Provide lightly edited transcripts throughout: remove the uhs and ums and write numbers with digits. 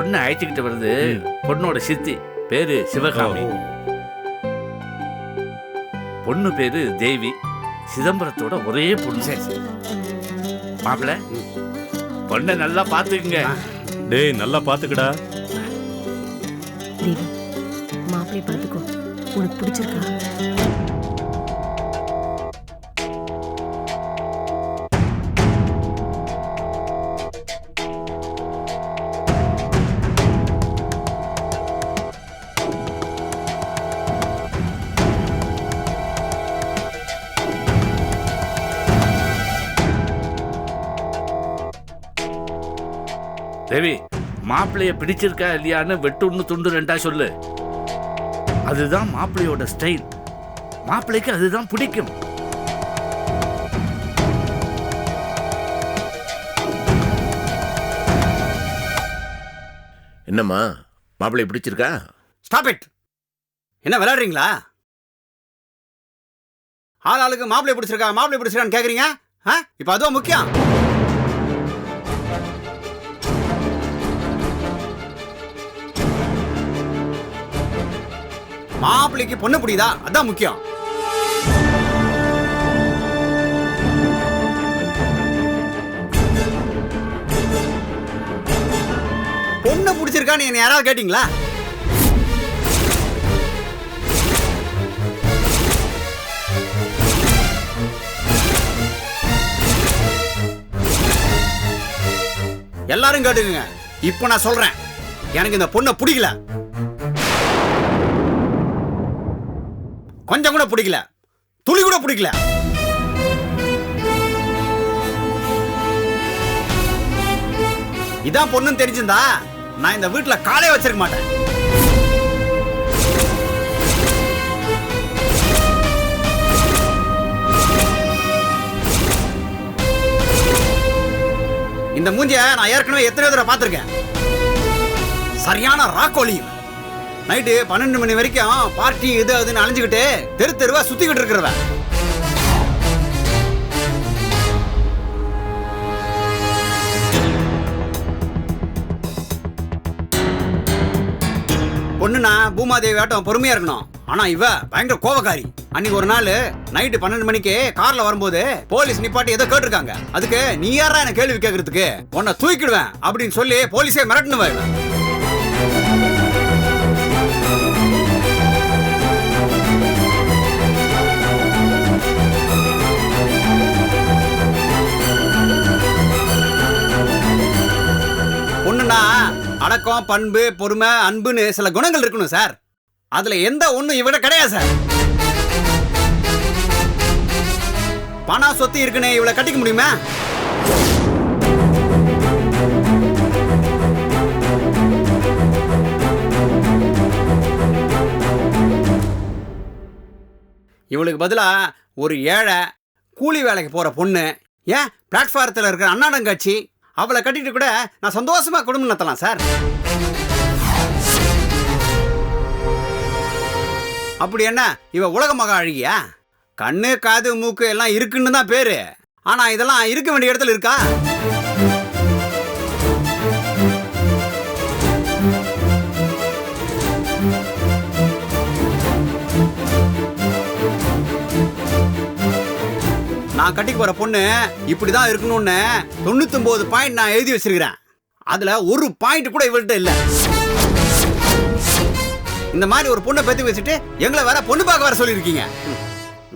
பொண்ணை அழைச்சிக்கிட்டு வருது பொண்ணோட சித்தி, பேரு சிவகாமி. பொண்ணு பேரு தேவி, சிதம்பரத்தோட ஒரே பொண்ணு. சரி சரி. மாப்பிள்ள, பொண்ணை நல்லா பாத்துக்குங்க. டேய் நல்லா பாத்துக்கடா. தேவி, மாப்பிள்ளைய பாத்துக்கோ. உனக்கு பிடிச்சிருக்கா? தேவி, மாப்பிள்ளைய பிடிச்சிருக்கா இல்லையான்னு வெட்டு துண்டு ரெண்டா சொல்லு. அதுதான் மாப்பிள்ளையோட ஸ்டைல். மாப்பிள்ளைக்கு அதுதான் பிடிக்கும். என்னம்மா, மாப்பிள்ளை பிடிச்சிருக்கா? Stop it. என்ன விளையாடுறீங்களா? ஆளுக்கு மாப்பிள்ளை பிடிச்சிருக்கான்னு கேக்குறீங்க. இப்ப அதுவும் முக்கியம். மாப்பிள்ளைக்கு பொண்ணு பிடிக்குதா? அதான் முக்கியம். பொண்ணு பிடிச்சிருக்கான்னு என்ன யாராவது கேட்டீங்களா? எல்லாரும் கேட்டுங்க. இப்ப நான் சொல்றேன், எனக்கு இந்த பொண்ணை பிடிக்கல. கொஞ்சம் கூட பிடிக்கல, துளி கூட பிடிக்கல. இதான் பொண்ணுன்னு தெரிஞ்சிருந்தா நான் இந்த வீட்டுல காலே வச்சிருக்க மாட்டேன். இந்த மூஞ்சிய நான் ஏற்கனவே எத்தனை தடவை பார்த்திருக்கேன். சரியான ராக்கோலி. நைட்டு 12 மணி வரைக்கும் பார்ட்டி இது அதுன்னு அலைஞ்சுக்கிட்டு தெரு தெருவா சுத்திக்கிட்டு இருக்கிறவ. பொண்ணுனா பூமாதேவி ஆட்டம் பொறுமையா இருக்கணும். ஆனா இவ பயங்கர கோபக்காரி. அன்னைக்கு ஒரு நாள் நைட்டு 12 மணிக்கு கார்ல வரும்போது போலீஸ் நிப்பாட்டி ஏதோ கேட்டிருக்காங்க. அதுக்கு நீ யாரா என்ன கேள்வி கேட்கறதுக்கு, உன்னை தூக்கிடுவேன் அப்படின்னு சொல்லி போலீஸே மிரட்டுனுவ. பொண்ணுனா அடக்கம், பண்பு, பொறுமை, அன்புன்னு சில குணங்கள் இருக்கணும் சார். அதுல எந்த ஒண்ணு இவட கிடையாது சார். பணம் சொத்து இருக்குன்னு இவளை கட்டிக்க முடியுமா? இவளுக்கு பதிலா ஒரு ஏழை கூலி வேலைக்கு போற பொண்ணு, ஏன் பிளாட்ஃபாரத்தில் இருக்கிற அண்ணாடங்காட்சி, அவளை கட்டிட்டு கூட நான் சந்தோஷமா குடும்பம் நடத்தலாம் சார். அப்படி என்ன இவ உலக மகா அழகியா? கண்ணு, காது, மூக்கு எல்லாம் இருக்குன்னு தான் பேரு. ஆனா இதெல்லாம் இருக்க வேண்டிய இடத்துல இருக்கா? நான் கட்டிக்கு போற பொண்ணு இப்படிதான் இருக்கணும்னு 99 பாயிண்ட் நான் எழுதி வச்சிருக்கிறேன். அதுல ஒரு பாயிண்ட் கூட இவள்கிட்ட இல்ல. இந்த மாதிரி ஒரு பொண்ணை பத்தி வச்சுட்டு எங்களை வேற பொண்ணு பார்க்க வர சொல்லிருக்கீங்க.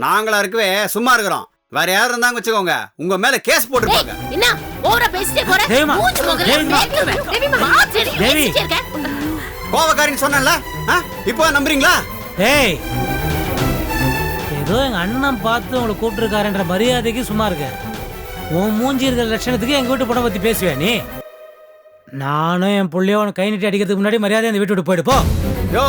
நாங்களா இருக்கவே சும்மா இருக்கிறோம். வேற யாரும் இருந்தாங்க வச்சுக்கோங்க, உங்க மேல கேஸ் போட்டுருப்பாங்க. என்ன ஓவரா பேசிட்டே போற? மூஞ்சி போகல. கோவக்காரின்னு சொன்னேன்ல, இப்போ நம்புறீங்களா? ஏய், ஏதோ எங்க அண்ணன் பார்த்து உங்களை கூப்பிட்டுருக்காருன்ற மரியாதைக்கு சும்மா இருக்க. உன் மூஞ்சி இருக்கிற லட்சணத்துக்கு எங்க வீட்டு பொண்ணை பத்தி பேசுவேன் நீ? நானும் என் புள்ளையோ கை நீட்டி அடிக்கிறதுக்கு முன்னாடி மரியாதை அந்த வீட்டு விட்டு போயிடுப்போ. யோ,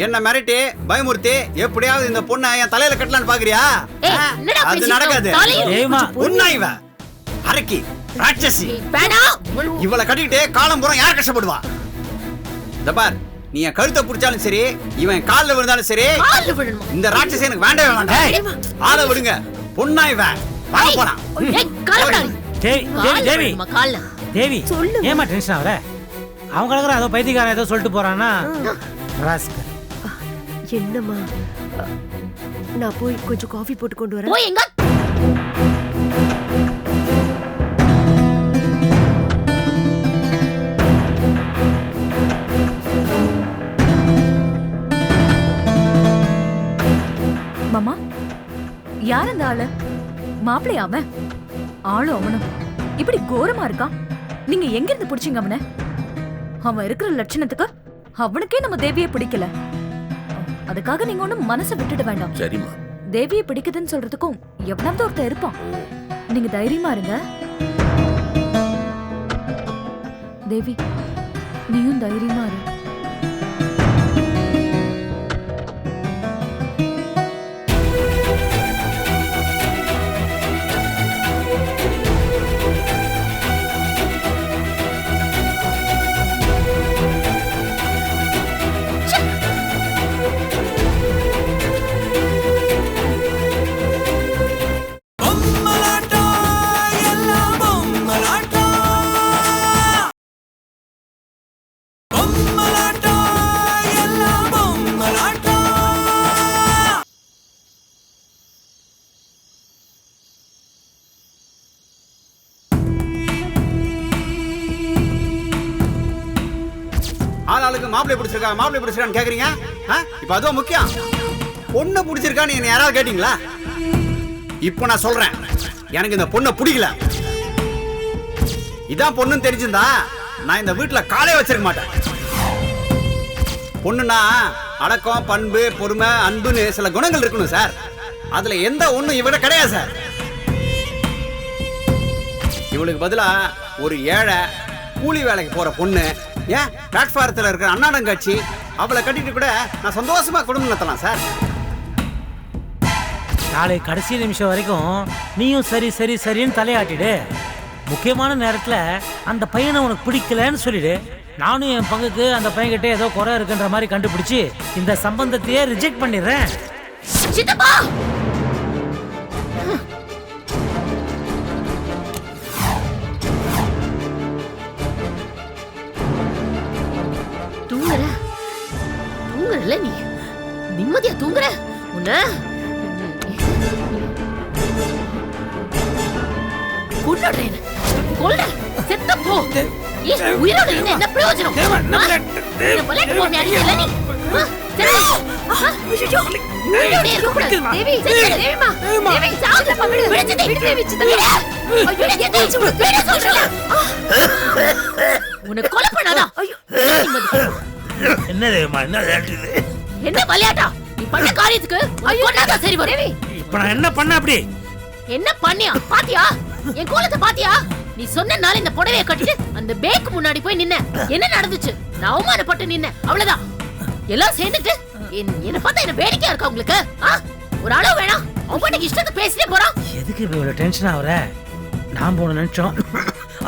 என்ன மிரட்டி பயமுறுத்தி எப்படியாவது இந்த பொண்ணை என் தலையில கட்டலான்னு பாக்குறியா? அது நடக்காது. அரக்கி ராட்சசி, இவளை கட்டிக்கிட்டு காலம் பூரா யார் கஷ்டப்படுவா? இந்த பார், நீ என் கழுத்தை பிடிச்சாலும் சரி, இவன் காலில் விழுந்தாலும் சரி, இந்த ராட்சசி எனக்கு வேண்டவே வேண்டாம். ஆளை விடுங்க. பொண்ணா இவன் வாங்க போறான். தேவி, ஏமா டென்ஷன் ஆகுற? அவன் கிடக்குற ஏதோ பைத்தியக்காரன் ஏதோ சொல்லிட்டு போறான்னா ராஸ்கல். என்னம்மா நான் போய் கொஞ்சம் காஃபி போட்டு கொண்டு வரேன். போய் எங்க மாமா, யார் அந்த ஆளு? மாப்பிள்ளை அவன்? ஆளும் அவனும் இப்படி கோரமா இருக்கான். நீங்க எங்க இருந்து பிடிச்சீங்க அவனை? அவன் இருக்கிற லட்சணத்துக்கு அவனுக்கே நம்ம தேவியை பிடிக்கல. அதுக்காக நீங்க ஒண்ணும் மனசை விட்டுட வேண்டாம். சரிம்மா. தேவியை பிடிக்குதுன்னு சொல்றதுக்கும் எவ்வளவு ஒருத்தர் இருப்பான். நீங்க தைரியமா இருங்க. தேவி, நீயும் தைரியமா இரு. ஆளாளுக்கு மாப்பிள்ளை பிடிச்சிருக்கான்னு கேக்குறீங்க. இப்ப அதுவும் முக்கியம். பொண்ணை பிடிச்சிருக்கான்னு என்ன யாராவது கேட்டீங்களா? இப்ப நான் சொல்றேன், எனக்கு இந்த பொண்ணை பிடிக்கல. இதான் பொண்ணுன்னு தெரிஞ்சிருந்தா நான் இந்த வீட்டுல காலே வச்சிருக்க மாட்டேன். பொண்ணுன்னா அடக்கம், பண்பு, பொறுமை, அன்புன்னு சில குணங்கள் இருக்கணும் சார். அதுல எந்த ஒண்ணும் இவட கிடையாது சார். இவளுக்கு பதிலா ஒரு ஏழை கூலி வேலைக்கு போற பொண்ணு, ஏன் பிளாட்ஃபாரத்தில் இருக்கிற அண்ணாடங்காட்சி, அவளை கட்டிட்டு கூட நான் சந்தோஷமா குடும்பம் நடத்தலாம் சார். நாளை கடைசி நிமிஷம் வரைக்கும் நீயும் சரி சரி சரின்னு தலையாட்டிடு. முக்கியமான நேரத்தில் அந்த பையனை உனக்கு பிடிக்கலன்னு சொல்லிடு. நானும் என் பங்குக்கு அந்த பையன்கிட்ட ஏதோ குறை இருக்குன்ற மாதிரி கண்டுபிடிச்சு இந்த சம்பந்தத்தையே ரிஜெக்ட் பண்ணிடுறேன். சித்தப்பா, தூங்குறல நீ? நிம்மதியா தூங்குற? உன்ன கொல்லுறேன். கொல்ல செத்த போ. உயிரோட என்ன பிரயோஜனம்? விளையாட்டு போன அடிக்கல நீ. உன்னை கொலை பண்ணாதா? என்ன தேவமா, என்ன விளையாட்டு? என்ன விளையாட்டா? நீ பண்ண காரியத்துக்கு கொன்னாதான் சரி வரும். இப்ப நான் என்ன பண்ண? அப்படி என்ன பண்ணியா? பாத்தியா என் கோலத்தை? பாத்தியா? நீ சொன்னனால இந்த புடவைய கட்டிட்டு அந்த பேக்கு முன்னாடி போய் நின்ன. என்ன நடந்துச்சு? நான் அவமானப்பட்டு நின்ன, அவ்வளவுதான். எல்லாம் சேர்ந்துட்டு என்ன பார்த்தா என்ன வேடிக்கையா இருக்கா உங்களுக்கு? ஒரு அளவு வேணாம். அவன் பாட்டுக்கு இஷ்டத்தை பேசிட்டே போறான். எதுக்கு இப்ப இவ்வளவு டென்ஷன் ஆகுற? நான் போன நினைச்சோம்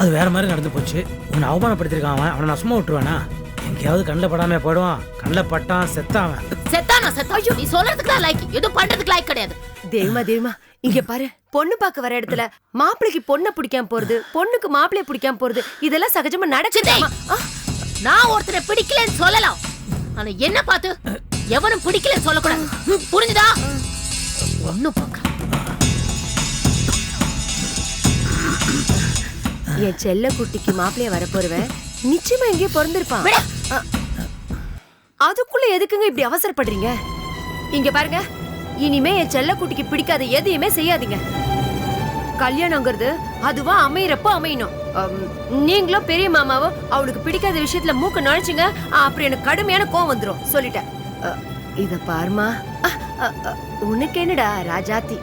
அது வேற மாதிரி நடந்து போச்சு. உன்னை அவமானப்படுத்திருக்கான் அவன். அவனை நான் சும்மா விட்டுருவானா? எங்கேயாவது கண்ணில் படாம போயிடுவான். கண்ணில் பட்டான் செத்தாவன். செத்தானா? செத்தா? நீ சொல்றதுக்கு லைக், எதுவும் பண்றதுக்கு லைக் கிடையாது. தேவமா இங்க பாரு, பொண்ணு பார்க்க வர இடத்துல மாப்பிளைக்கு பொண்ணை பிடிக்காம போறது, பொண்ணுக்கு மாப்பிளைய பிடிக்காம போறது, இதெல்லாம் சகஜமா நடக்குது. நான் ஒருத்தரை பிடிக்கலன்னு சொல்லலாம், ஆனா என்ன பார்த்து எவனும் பிடிக்கலன்னு சொல்லக்கூடாது. புரிஞ்சுதா? ஒண்ணு பார்க்க என் செல்ல குட்டிக்கு மாப்பிளைய வர போறவன் நிச்சயமா எங்கேயோ பிறந்திருப்பான். அதுக்குள்ள எதுக்குங்க இப்படி அவசரப்படுறீங்க? இங்க பாருங்க, இனிமே என் செல்ல குட்டிக்கு பிடிக்காத எதையுமே செய்யாதீங்க. கல்யாணங்கிறது அதுவா அமையறப்போ அமையணும். நீங்களும் பெரிய மாமாவோ அவளுக்கு பிடிக்காத விஷயத்துல மூக்க நுழைச்சிங்க, அப்புறம் எனக்கு கடுமையான கோவம் வந்துடும். சொல்லிட்டேன். இத பாருமா, உனக்கு என்னடா ராஜாத்தி,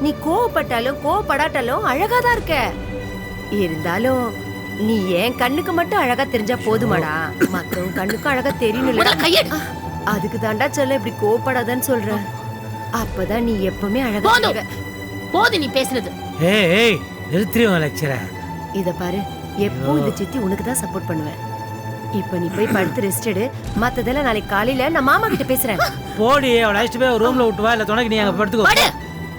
நீ கோவப்பட்டாலும் கோவப்படாட்டாலும் அழகாதான் இருக்க. இருந்தாலும் நீ என் கண்ணுக்கு மட்டும் அழகா தெரிஞ்சா போதுமாடா, மத்தவங்க கண்ணுக்கும் அழகா தெரியணும். அதுக்கு தாண்டா சொல்ல இப்படி கோவப்படாதன்னு சொல்ற. அப்பதான் நீ எப்பவுமே அழகா இருக்க. போது நீ பேசுனது. ஏய் நிறுத்திடுவ லட்சர. இத பாரு, எப்போ இந்த சித்தி உனக்கு தான் சப்போர்ட் பண்ணுவேன். இப்ப நீ போய் படுத்து ரெஸ்ட் எடு. மத்ததெல்லாம் நாளைக்கு காலையில நான் மாமா கிட்ட பேசுறேன். போடி, அவளை அழைச்சிட்டு போய் ரூம்ல விட்டு வா, இல்ல துணைக்கு நீ அங்க படுத்துக்கோ.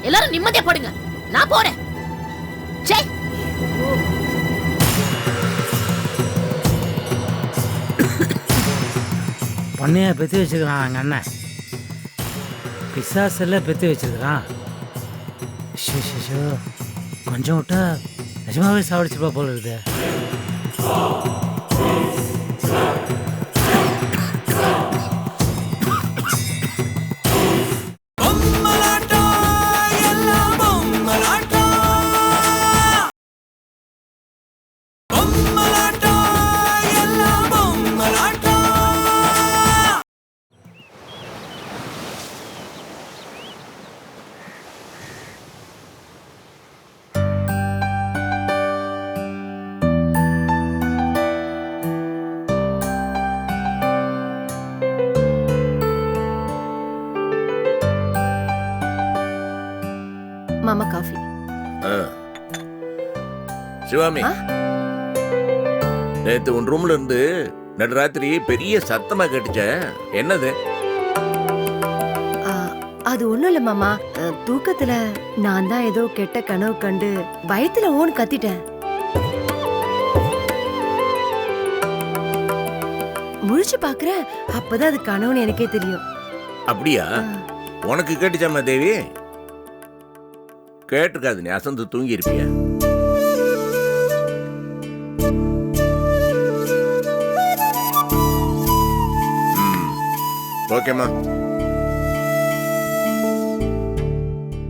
எல்லாரும் நிம்மதியா படுங்க, நான் போறேன். பொண்ணையா பெற்று வச்சிருக்கிறான் எங்கள் அண்ணன். பிசாசெல்லாம் பெற்று வச்சிருக்கிறான். ஷோ கொஞ்சம் விட்டா நிஜமாவே சாவடிச்சிருப்பா போல இருக்குது. மாமா காஃபி. சிவாமி, நேத்து உன் ரூம்ல இருந்து நடுராத்திரி பெரிய சத்தமா கேட்டுச்ச, என்னது? அது ஒண்ணும் இல்ல மாமா, தூக்கத்துல நான் தான் ஏதோ கெட்ட கனவு கண்டு பயத்துல ஓன்னு கத்திட்டேன். முழிச்சு பாக்குறேன், அப்பதான் அது கனவுன்னு எனக்கே தெரியும். அப்படியா? உனக்கு கேட்டுச்சாமா தேவி? கேட்டுக்காது, நீ அசந்து தூங்கி இருப்பிய. ஓகேம்மா.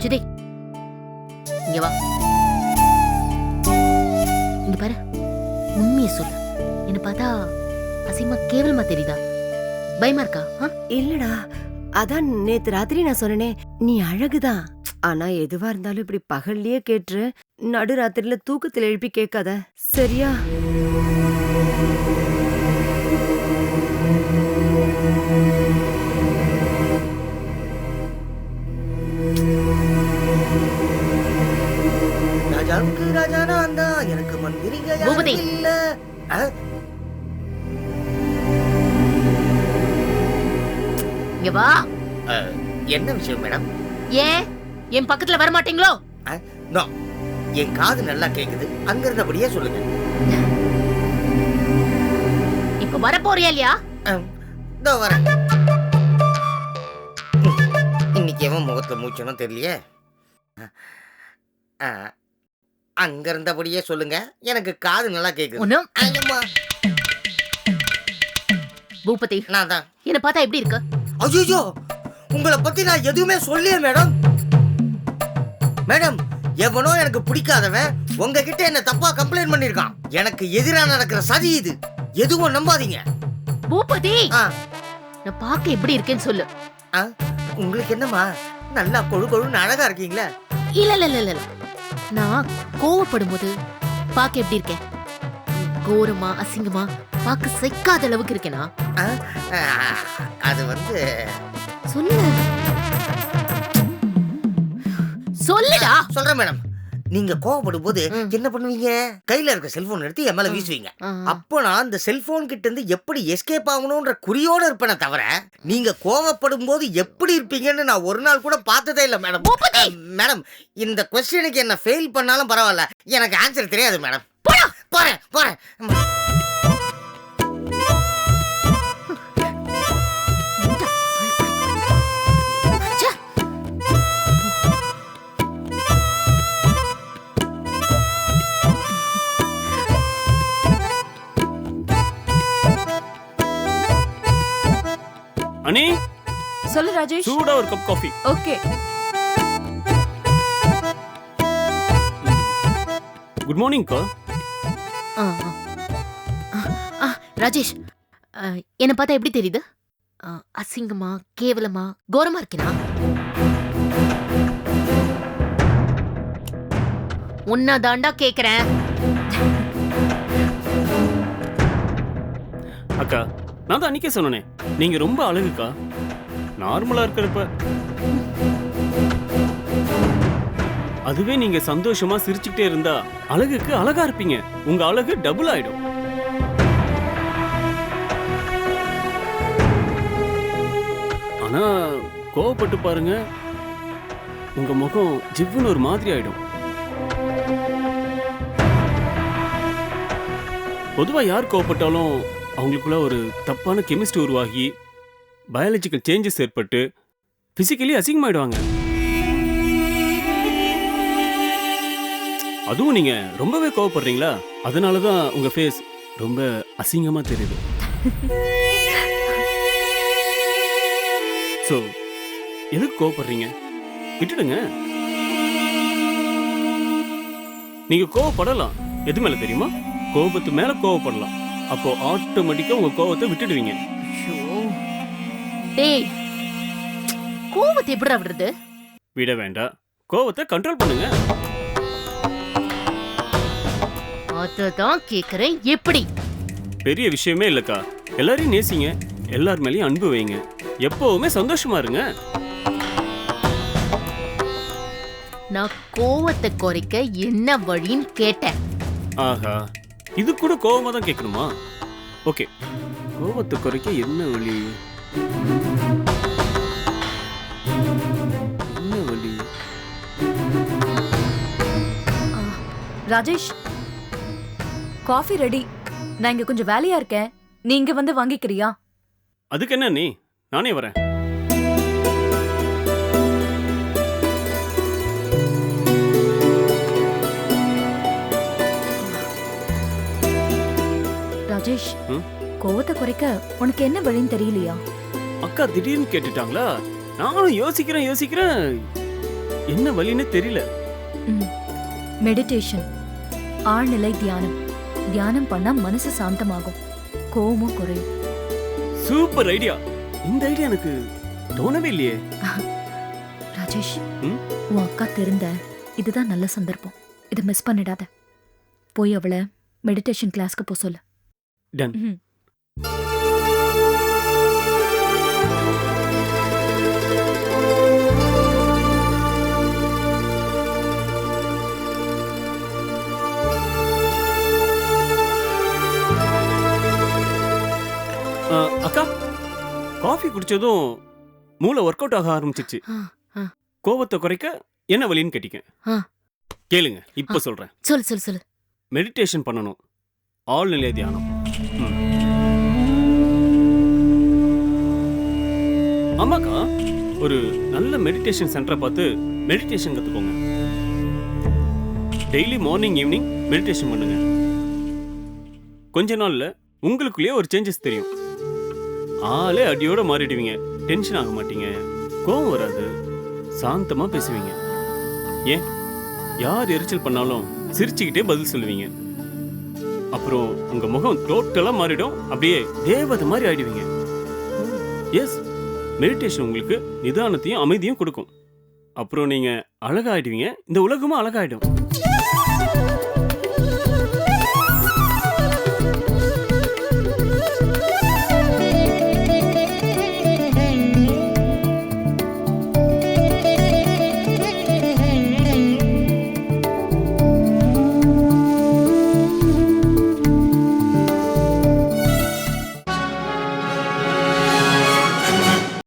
சிதே, இங்க வா. இங்க பாரு, உண்மையை சொல்லு. என்ன பார்த்தா அசிங்கமா கேவலமா தெரியுதா? பயமா இருக்கா? இல்லடா, அதான் நேத்து ராத்திரி நான் சொன்னேனே, நீ அழகுதான். ஆனா எதுவா இருந்தாலும் இப்படி பகல்லையே கேட்டுரு, நடு ராத்திரில தூக்கத்துல எழுப்பி கேட்காத, சரியா? ராஜாவுக்கு ராஜானா அந்த எனக்கு மந்திரிங்க பூபதி இல்ல. இங்க வா. என்ன விஷயம் மேடம்? ஏன் என் பக்கத்துல வர மாட்டீங்களோ? நோ, என் காது நல்லா கேக்குது, அங்க இருந்தபடியே சொல்லுங்க. இப்ப வர போறியா இல்லையா? இதோ வரேன். இன்னைக்கு எவன் முகத்துல மூச்சனும் தெரியலையே. அங்க இருந்தபடியே சொல்லுங்க, எனக்கு காது நல்லா கேக்குது. ஒண்ணும் ஐயம்மா. பூபதி, நான் தான். என்ன பார்த்தா எப்படி இருக்கு? ஐயோ, உங்களை பத்தி நான் எதுவுமே சொல்லியே மேடம். மேடம், எவனோ எனக்கு பிடிக்காதவன் உங்ககிட்ட என்ன தப்பா கம்ப்ளைண்ட் பண்ணிருக்கான். எனக்கு எதிரா நடக்கிற சதி இது, எதுவும் நம்பாதீங்க. பூபதி, நான் பார்க்க எப்படி இருக்கேன்னு சொல்லு. உங்களுக்கு என்னமா, நல்லா கொழு கொழுன்னு அழகா இருக்கீங்களா? இல்ல இல்ல இல்ல இல்ல, நான் கோவப்படும் போது பார்க்க எப்படி இருக்கேன்? கோரமா அசிங்கமா பார்க்க சைக்காத அளவுக்கு இருக்கேனா? அது வந்து சொல்லு, சொல்லுடா. சொல்றேன் மேடம். நீங்க கோவப்படும் போது என்ன பண்ணுவீங்க? கையில இருக்க செல்போன் எடுத்து என் மேல வீசுவீங்க. அப்போ நான் அந்த செல்போன் கிட்ட இருந்து எப்படி எஸ்கேப் ஆகணும்ன்ற குறியோட இருப்பேனே தவிர, நீங்க கோவப்படும் போது எப்படி இருப்பீங்கன்னு நான் ஒரு நாள் கூட பார்த்ததே இல்ல மேடம். மேடம், இந்த கொஸ்டினுக்கு என்ன ஃபெயில் பண்ணாலும் பரவாயில்ல, எனக்கு ஆன்சர் தெரியாது மேடம். போறேன் போறேன். அனி, சொல்லு ராஜேஷ். சூடா ஒரு cup coffee. Okay. Good morning கா. ராஜேஷ், என்ன பார்த்தா எப்படி தெரியுது? அசிங்கமா கேவலமா கோரமா இருக்கேனா? உன்ன தாண்டா கேக்குறேன். அக்கா, நான் தான் அன்னைக்கே சொன்னனே, நீங்க ரொம்ப அழகுக்கா. நார்மலா இருக்கிறப்ப அதுவே நீங்க சந்தோஷமா சிரிச்சுக்கிட்டே இருந்தா அழகுக்கு அழகா இருப்பீங்க. உங்க அழகு டபுள் ஆயிடும். ஆனா கோவப்பட்டு பாருங்க, உங்க முகம் ஜிவ்வுன்னு ஒரு மாதிரி ஆயிடும். பொதுவா யார் கோவப்பட்டாலும் அவங்களுக்குள்ள ஒரு தப்பான கெமிஸ்ட்ரி உருவாகி பயாலஜிக்கல் சேஞ்சஸ் ஏற்பட்டு பிசிக்கலி அசிங்கமாயிடுவாங்க. அதுவும் நீங்க ரொம்பவே கோவப்படுறீங்களா, அதனால தான் உங்க ஃபேஸ் ரொம்ப அசிங்கமா தெரியுது. சோ எதுக்கு கோவப்படுறீங்க? விட்டுடுங்க. நீங்க கோவப்படலாம். எது மேல தெரியுமா? கோபத்து மேல கோவப்படலாம். அப்போ ஆட்டோமேட்டிக்கா உங்க கோவத்தை விட்டுடுவீங்க. ஐயோ. டேய், கோவத்தை எப்படிடா விடுறது? விட வேண்டாம், கோவத்தை கண்ட்ரோல் பண்ணுங்க. அததான் கேக்குறேன், எப்படி? பெரிய விஷயமே இல்லக்கா. எல்லாரையும் நேசிங்க, எல்லார் மேலயும் அன்பு வைங்க, எப்பவுமே சந்தோஷமா இருங்க. நான் கோவத்தை குறைக்க என்ன வழின்னு கேட்டேன். ஆஹா, இது கூட கோவமா தான் கேட்கணுமா? ஓகே, கோவத்தை குறைக்க என்ன வழி? என்ன வழி? Rajesh, coffee ready. நான் இங்க கொஞ்சம் வேலையா இருக்கேன், நீங்க வந்து வாங்கிக்கிறியா? அதுக்கு என்ன, நீ நானே வரேன். ராஜேஷ், கோவத்தை குறைக்க உனக்கு என்ன வழின்னு தெரியலையா? அக்கா திடீர்னு கேட்டுட்டாங்களா? நானும் யோசிக்கிறேன், என்ன வழின்னு தெரியல. மெடிடேஷன், ஆழ்நிலை தியானம். தியானம் பண்ணா மனசு சாந்தமாகும், கோவமும் குறையும். Super idea. இந்த ஐடியா எனக்கு தோணவே இல்லையே. ராஜேஷ், உன் அக்கா தெரிந்த இதுதான் நல்ல சந்தர்ப்பம். இதை மிஸ் பண்ணிடாத. போய் அவளை மெடிடேஷன் கிளாஸ்க்கு போ சொல்லு. டன். அக்கா, காஃபி குடிச்சதும் மூளை ஒர்க் அவுட் ஆக ஆரம்பிச்சிச்சு. கோவத்தை குறைக்க என்ன வழின்னு கேட்டீங்க. கேளுங்க, இப்ப சொல்றேன். சொல்லு. மெடிடேஷன் பண்ணணும், ஆழ்நிலை தியானம். ஆமாக்கா, ஒரு நல்ல மெடிடேஷன் சென்டரை பார்த்து மெடிடேஷன் கத்துக்கோங்க. டெய்லி மார்னிங் ஈவினிங் மெடிடேஷன் பண்ணுங்க. கொஞ்ச நாள்ல உங்களுக்குள்ளேயே ஒரு சேஞ்சஸ் தெரியும். ஆளே அடியோட மாறிடுவீங்க. டென்ஷன் ஆக மாட்டீங்க, கோவம் வராது, சாந்தமா பேசுவீங்க. ஏன், யார் எரிச்சல் பண்ணாலும் சிரிச்சுக்கிட்டே பதில் சொல்லுவீங்க. அப்புறம் உங்க முகம் டோட்டலா மாறிடும், அப்படியே தேவதை மாதிரி ஆயிடுவீங்க. எஸ், மெடிடேஷன் உங்களுக்கு நிதானத்தையும் அமைதியும் கொடுக்கும். அப்புறம் நீங்க அழகாயிடுவீங்க, இந்த உலகமும் அழகாயிடும்.